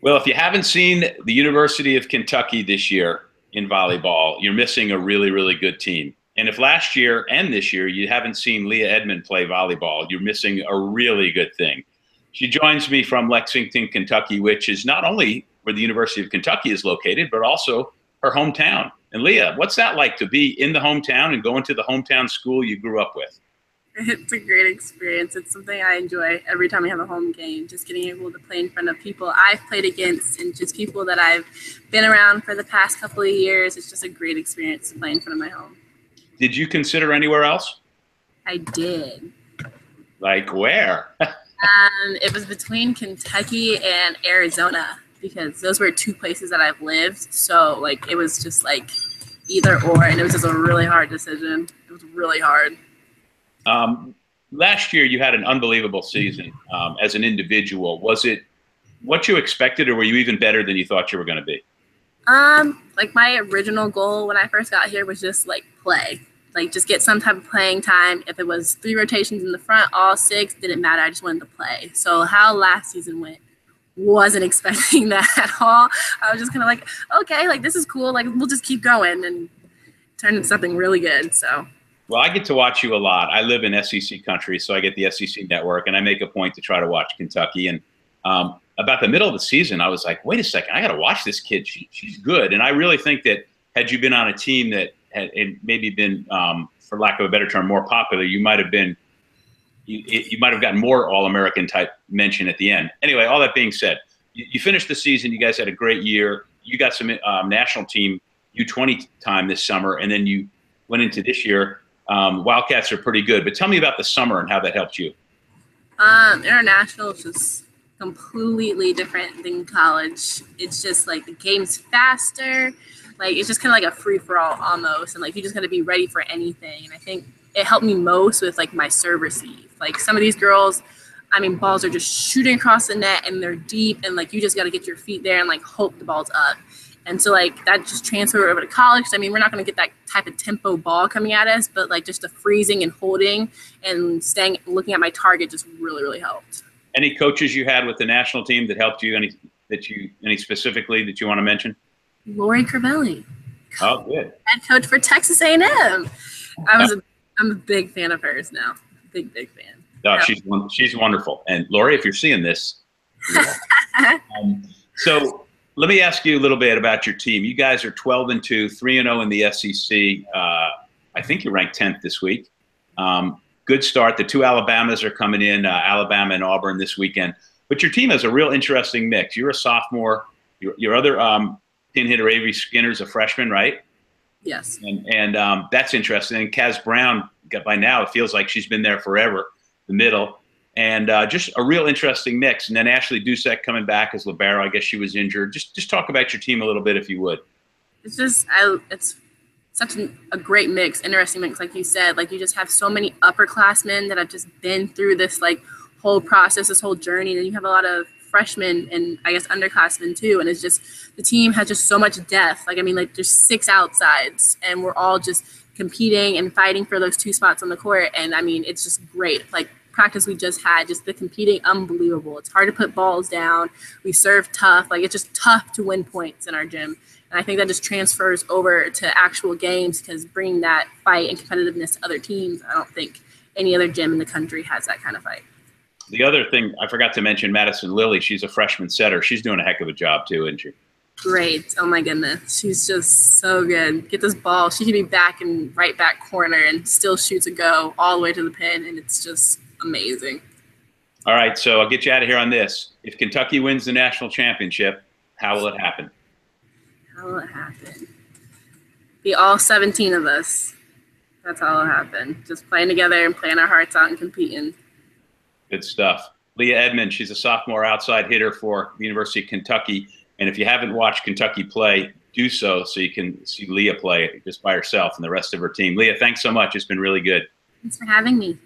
Well, if you haven't seen the University of Kentucky this year in volleyball, you're missing a really, really good team. And if last year and this year you haven't seen Leah Edmond play volleyball, you're missing a really good thing. She joins me from Lexington, Kentucky, which is not only where the University of Kentucky is located, but also her hometown. And Leah, what's that like to be in the hometown and going to the hometown school you grew up with? It's a great experience. It's something I enjoy every time we have a home game, just getting able to play in front of people I've played against and just people that I've been around for the past couple of years. It's just a great experience to play in front of my home. Did you consider anywhere else? I did. Like where? It was between Kentucky and Arizona because those were two places that I've lived. So like it was just like either or, and it was just a really hard decision. It was really hard. Last year, you had an unbelievable season as an individual. Was it what you expected, or were you even better than you thought you were going to be? Like my original goal when I first got here was just like play, like just get some type of playing time. If it was 3 rotations in the front, all 6, didn't matter. I just wanted to play. So how last season went, wasn't expecting that at all. I was just kind of like, okay, like this is cool. Like we'll just keep going and turn into something really good. So. Well, I get to watch you a lot. I live in SEC country, so I get the SEC network, and I make a point to try to watch Kentucky. And about the middle of the season, I was like, wait a second, I got to watch this kid. She's good. And I really think that had you been on a team that had maybe been, for lack of a better term, more popular, you might have been, you might have gotten more All-American type mention at the end. Anyway, all that being said, you finished the season. You guys had a great year. You got some national team U20 time this summer, and then you went into this year. Wildcats are pretty good, but tell me about the summer and how that helped you. International is just completely different than college. It's just like the game's faster. Like it's just kind of like a free-for-all almost, and like you just got to be ready for anything. And I think it helped me most with like my serve receive. Like some of these girls, I mean, balls are just shooting across the net and they're deep, and like you just got to get your feet there and like hope the ball's up. And so, like, that just transferred over to college. I mean, we're not going to get that type of tempo ball coming at us, but, like, just the freezing and holding and staying, looking at my target just really, really helped. Any coaches you had with the national team that helped you? Any specifically that you want to mention? Lori Crivelli. Oh, good. Head coach for Texas A&M. I'm a big fan of hers now. Big fan. Oh, yeah. She's wonderful. And, Lori, if you're seeing this. So – let me ask you a little bit about your team. You guys are 12-2, 3-0 in the SEC. I think you're ranked 10th this week. Good start. The 2 Alabamas are coming in, Alabama and Auburn this weekend. But your team has a real interesting mix. You're a sophomore. Your other pin hitter, Avery Skinner's a freshman, right? Yes. And that's interesting. And Kaz Brown, by now, it feels like she's been there forever, the middle. And just a real interesting mix. And then Ashley Dusek coming back as libero. I guess she was injured. Just talk about your team a little bit, if you would. It's just it's such a great mix, interesting mix, like you said. Like you just have so many upperclassmen that have just been through this like whole process, this whole journey. And then you have a lot of freshmen and I guess underclassmen too. And it's just the team has just so much depth. Like I mean, like there's 6 outsides, and we're all just competing and fighting for those 2 spots on the court. And I mean, it's just great. Like practice we just had, just the competing, unbelievable. It's hard to put balls down. We serve tough. Like it's just tough to win points in our gym. And I think that just transfers over to actual games because bringing that fight and competitiveness to other teams, I don't think any other gym in the country has that kind of fight. The other thing I forgot to mention, Madison Lilly, she's a freshman setter. She's doing a heck of a job too, isn't she? Great. Oh my goodness. She's just so good. Get this ball. She could be back in right back corner and still shoots a go all the way to the pin. And it's just amazing. All right, so I'll get you out of here on this. If Kentucky wins the national championship, how will it happen? How will it happen? Be all 17 of us. That's how it'll happen. Just playing together and playing our hearts out and competing. Good stuff. Leah Edmond, she's a sophomore outside hitter for the University of Kentucky. And if you haven't watched Kentucky play, do so you can see Leah play just by herself and the rest of her team. Leah, thanks so much. It's been really good. Thanks for having me.